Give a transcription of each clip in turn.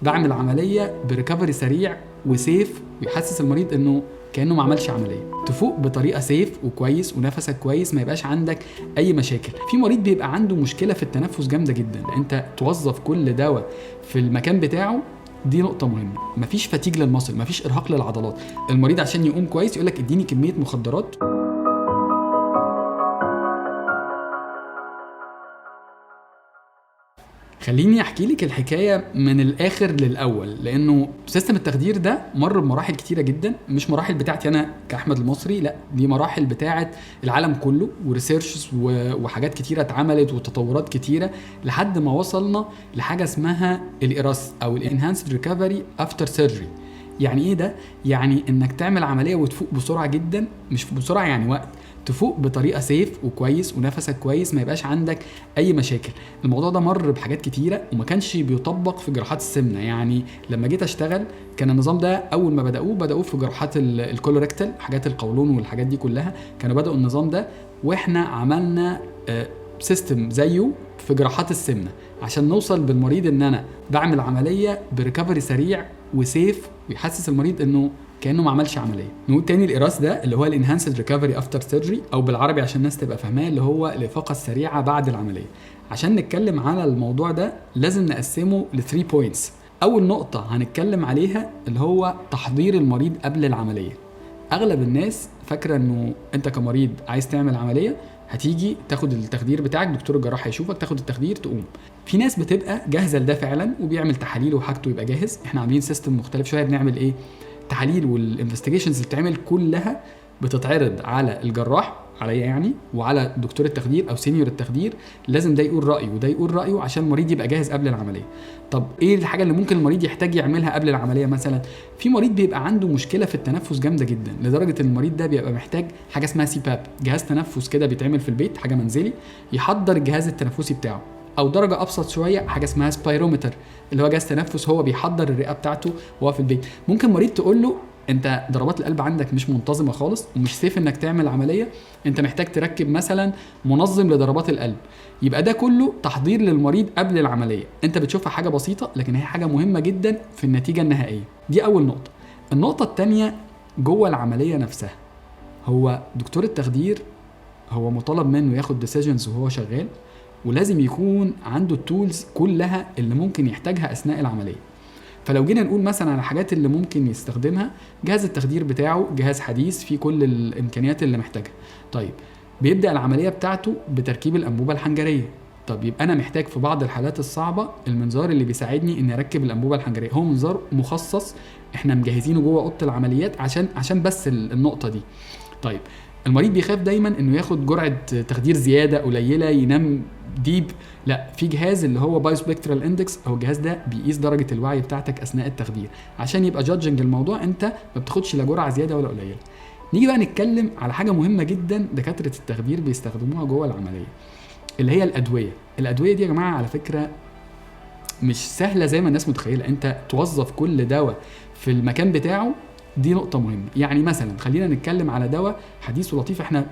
بعمل عمليه بريكفري سريع وسيف ويحسس المريض انه كانه ما عملش عمليه. تفوق بطريقه سيف وكويس ونفسك كويس، ما يبقاش عندك اي مشاكل. في مريض بيبقى عنده مشكله في التنفس جامده جدا، انت توظف كل دواء في المكان بتاعه. دي نقطة مهمة. مفيش فتيج للمصل، مفيش إرهاق للعضلات. المريض عشان يقوم كويس يقولك اديني كمية مخدرات. خليني احكي لك الحكايه من الاخر للاول، لانه سيستم التخدير ده مر بمراحل كتيره جدا، مش مراحل بتاعتي انا كاحمد المصري، لا دي مراحل بتاعه العالم كله وريسيرشز وحاجات كتيره اتعملت وتطورات كتيره لحد ما وصلنا لحاجه اسمها الايراس او الانهانسد ريكفري افتر سيرجري. يعني ايه ده؟ يعني انك تعمل عمليه وتفوق بسرعه جدا، مش بسرعه يعني وقت، تفوق بطريقه سيف وكويس ونفسك كويس، ما يبقاش عندك اي مشاكل. الموضوع ده مر بحاجات كتيره وما كانش بيطبق في جراحات السمنه. يعني لما جيت اشتغل كان النظام ده اول ما بداوه في جراحات الكولوريكتال، حاجات القولون والحاجات دي كلها كانوا بداوا النظام ده، واحنا عملنا سيستم زيه في جراحات السمنه عشان نوصل بالمريض ان انا بعمل عمليه بريكفري سريع وسيف ويحسس المريض انه كانه ما عملش عمليه. نقول تاني الايراس ده اللي هو الانهانسد ريكفري افتر سيرجري، او بالعربي عشان الناس تبقى فاهماه اللي هو الافاقه السريعه بعد العمليه. عشان نتكلم على الموضوع ده لازم نقسمه ل 3 بوينتس. اول نقطه هنتكلم عليها اللي هو تحضير المريض قبل العمليه. اغلب الناس فاكره انه انت كمريض عايز تعمل عمليه هتيجي تاخد التخدير بتاعك، دكتور الجراح هيشوفك تاخد التخدير تقوم. في ناس بتبقى جاهزه لده فعلا وبيعمل تحاليل وحاجته يبقى جاهز. احنا عاملين سيستم مختلف شويه، بنعمل ايه؟ التحاليل والانفستيجيشنز اللي بتعمل كلها بتتعرض على الجراح، عليا يعني، وعلى دكتور التخدير او سينيور التخدير. لازم ده يقول رايه وده يقول رايه عشان المريض يبقى جاهز قبل العمليه. طب ايه الحاجه اللي ممكن المريض يحتاج يعملها قبل العمليه؟ مثلا في مريض بيبقى عنده مشكله في التنفس جامده جدا لدرجه ان المريض ده بيبقى محتاج حاجه اسمها سي باب، جهاز تنفس كده بيتعمل في البيت، حاجه منزلي يحضر الجهاز التنفسي بتاعه. او درجه ابسط شويه حاجه اسمها سبايرومتر اللي هو جهاز تنفس هو بيحضر الرئه بتاعته وهو في البيت. ممكن مريض تقول له انت ضربات القلب عندك مش منتظمه خالص ومش سيف انك تعمل عمليه، انت محتاج تركب مثلا منظم لضربات القلب. يبقى ده كله تحضير للمريض قبل العمليه. انت بتشوفها حاجه بسيطه لكن هي حاجه مهمه جدا في النتيجه النهائيه. دي اول نقطه. النقطه الثانيه جوه العمليه نفسها، هو دكتور التخدير هو مطالب منه ياخد ديسيجنز وهو شغال، ولازم يكون عنده التولز كلها اللي ممكن يحتاجها اثناء العمليه. فلو جينا نقول مثلا على حاجات اللي ممكن يستخدمها، جهاز التخدير بتاعه جهاز حديث فيه كل الامكانيات اللي محتاجها. طيب بيبدا العمليه بتاعته بتركيب الانبوبه الحنجريه. طب يبقى انا محتاج في بعض الحالات الصعبه المنظار اللي بيساعدني اني اركب الانبوبه الحنجريه هو منظار مخصص احنا مجهزينه جوه اوضه العمليات عشان بس النقطه دي. طيب المريض بيخاف دايما انه ياخد جرعه تخدير زياده قليله ينام ديب، لا في جهاز اللي هو بايوسبكترال اندكس، او الجهاز ده بيقيس درجه الوعي بتاعتك اثناء التخدير عشان يبقى جادجنج الموضوع انت ما بتاخدش لا جرعه زياده ولا قليله. نيجي بقى نتكلم على حاجه مهمه جدا دكاتره التخدير بيستخدموها جوه العمليه اللي هي الادويه. الادويه دي يا جماعه على فكره مش سهله زي ما الناس متخيله، انت توظف كل دواء في المكان بتاعه. دي نقطة مهمة. يعني مثلا خلينا نتكلم على دواء حديث ولطيف احنا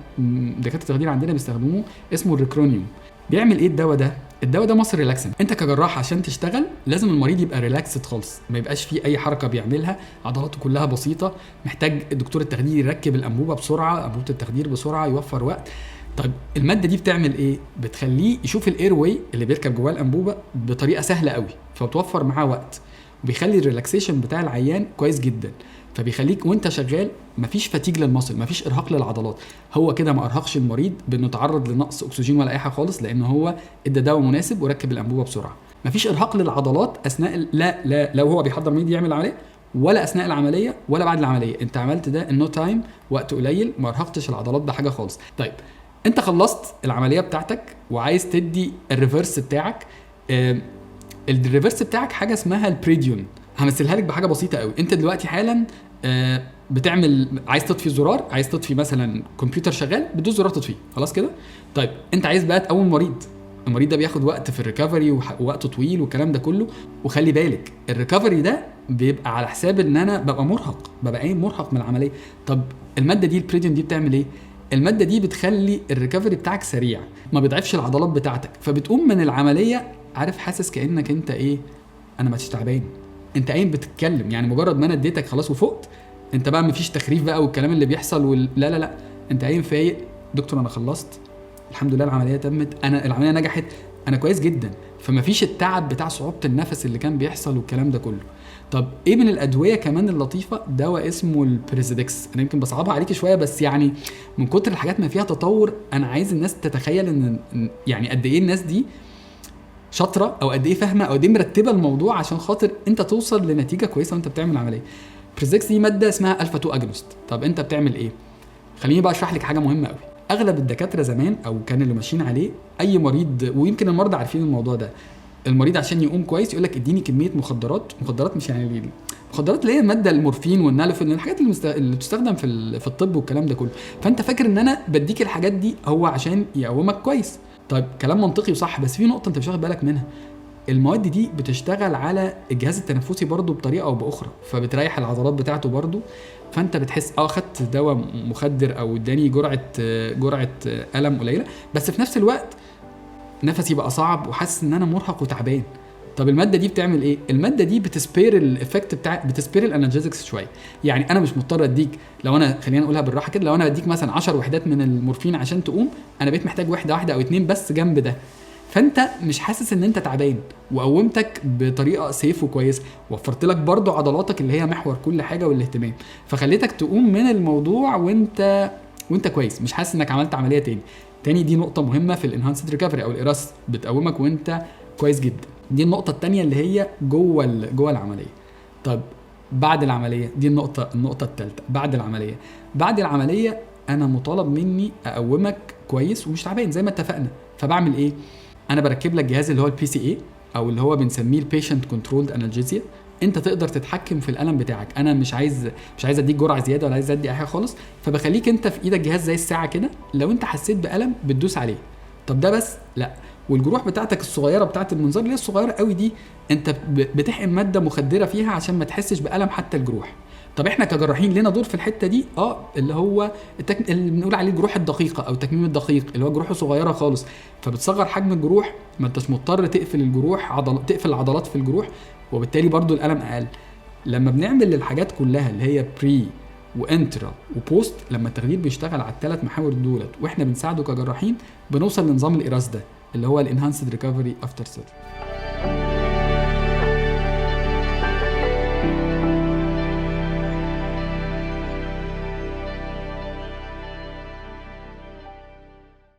دكاترة التخدير عندنا بيستخدموه، اسمه الريكرونيوم. بيعمل ايه الدواء ده؟ الدواء ده مصر ريلاكسن. انت كجراح عشان تشتغل لازم المريض يبقى ريلاكسد خالص، ما يبقاش فيه اي حركة بيعملها، عضلاته كلها بسيطة. محتاج الدكتور التخدير يركب الانبوبة بسرعة، انبوبة التخدير بسرعة، يوفر وقت. طيب المادة دي بتعمل ايه؟ بتخليه يشوف الاير واي اللي بيركب جواه الانبوبة بطريقة سهلة قوي، فبتوفر معاه وقت وبيخلي الريلاكسيشن بتاع العيان كويس جدا. فبيخليك وانت شغال مفيش فتيج للمصل، مفيش ارهاق للعضلات. هو كده ما ارهقش المريض بانه تعرض لنقص اكسجين ولا اي حاجه خالص، لان هو ادى دواء مناسب وركب الانبوبه بسرعه. مفيش ارهاق للعضلات اثناء لا لو هو بيحضر مريض يعمل عمليه، ولا اثناء العمليه ولا بعد العمليه. انت عملت ده النو تايم، وقت قليل، ما ارهقتش العضلات بحاجه خالص. طيب انت خلصت العمليه بتاعتك وعايز تدي الريفرس بتاعك. الريفرس بتاعك حاجه اسمها البريديون. همثلها لك بحاجه بسيطه قوي. انت دلوقتي حالا بتعمل عايز تطفي الزرار، عايز تطفي مثلا كمبيوتر شغال بدوس زرار تطفيه، خلاص كده. طيب انت عايز بقى تقوم المريض ده بياخد وقت في الريكفري ووقت طويل والكلام ده كله. وخلي بالك الريكفري ده بيبقى على حساب ان انا ببقى مرهق، ببقى ايه مرهق من العمليه. طب الماده دي البريديون دي بتعمل ايه؟ الماده دي بتخلي الريكفري بتاعك سريع، ما بيضعفش العضلات بتاعتك، فبتقوم من العمليه عارف حاسس كانك انت ايه، انا مش تعبان، انت قايم بتتكلم، يعني مجرد ما انا اديتك خلاص وفقت، انت بقى مفيش تخريف بقى والكلام اللي بيحصل لا لا لا، انت قايم فايق. دكتور انا خلصت الحمد لله، العمليه تمت، انا العمليه نجحت، انا كويس جدا. فمفيش التعب بتاع صعوبه النفس اللي كان بيحصل والكلام ده كله. طب ايه من الادويه كمان اللطيفه؟ دواء اسمه البريزيدكس، انا يمكن بصعبها عليكي شويه بس يعني من كتر الحاجات ما فيها تطور انا عايز الناس تتخيل ان يعني قد ايه الناس دي شاطره، او قد ايه فاهمه، او قد ايه مرتبه الموضوع عشان خاطر انت توصل لنتيجه كويسه وانت بتعمل العمليه. بريزيدكس دي ماده اسمها الفا 2 اجونست. طب انت بتعمل ايه؟ خليني بقى اشرح لك حاجه مهمه قوي. اغلب الدكاتره زمان او كان اللي ماشيين عليه، اي مريض ويمكن المرضى عارفين الموضوع ده، المريض عشان يقوم كويس يقول لك اديني كميه مخدرات مش يعني مخدرات اللي هي الماده المورفين والنالوفين، الحاجات اللي بتستخدم في الطب والكلام ده كله. فانت فاكر ان انا بديك الحاجات دي هو عشان يقومك كويس. طيب كلام منطقي وصح، بس في نقطه انت مش واخد بالك منها. المواد دي بتشتغل على الجهاز التنفسي برضو بطريقه او باخرى، فبتريح العضلات بتاعته برضو. فانت بتحس خدت دواء مخدر او اداني جرعه الم قليله، بس في نفس الوقت نفسي بقى صعب وحاسس ان انا مرهق وتعبان. طب الماده دي بتعمل ايه؟ الماده دي بتسبير الافكت بتاع، بتسبير الانالجيزكس شويه. يعني انا مش مضطر اديك، لو انا خلينا نقولها بالراحه كده، لو انا اديك مثلا 10 وحدات من المورفين عشان تقوم، انا بقيت محتاج واحده او 2 بس جنب ده. فانت مش حاسس ان انت تعبان، وقومتك بطريقه سيف وكويس، وفرت لك برضو عضلاتك اللي هي محور كل حاجه والاهتمام، فخليتك تقوم من الموضوع وانت كويس، مش حاسس انك عملت عمليه تاني. دي نقطه مهمه في الانهانسد ريكفري او الاراس، بتقومك وانت كويس جدا. دي النقطه الثانيه اللي هي جوه العمليه. طب بعد العمليه، دي النقطه الثالثه. بعد العمليه انا مطالب مني اقومك كويس ومش تعبان زي ما اتفقنا. فبعمل ايه؟ انا بركب لك جهاز اللي هو البي سي اي، او اللي هو بنسميه البيشنت كنترولد انالجيزيا. انت تقدر تتحكم في الالم بتاعك. انا مش عايز اديك جرعه زياده ولا عايز ادي اي حاجه خالص، فبخليك انت في ايدك جهاز زي الساعه كده، لو انت حسيت بالم بتدوس عليه. طب ده بس؟ لا، والجروح بتاعتك الصغيره بتاعت المنظار اللي هي الصغيره قوي دي، انت بتحقن ماده مخدره فيها عشان ما تحسش بالم حتى الجروح. طب احنا كجراحين لنا دور في الحته دي، اللي هو اللي بنقول عليه الجروح الدقيقه او التكميم الدقيق، اللي هو جروحه صغيره خالص، فبتصغر حجم الجروح، ما انتش مضطر تقفل الجروح تقفل العضلات في الجروح، وبالتالي برضو الالم اقل. لما بنعمل الحاجات كلها اللي هي بري وانترا وبوست، لما التخدير بيشتغل على الثلاث محاور دولت واحنا بنساعده كجراحين، بنوصل لنظام الاراس ده اللي هو الانهانسد ريكفري افتر سيرجري.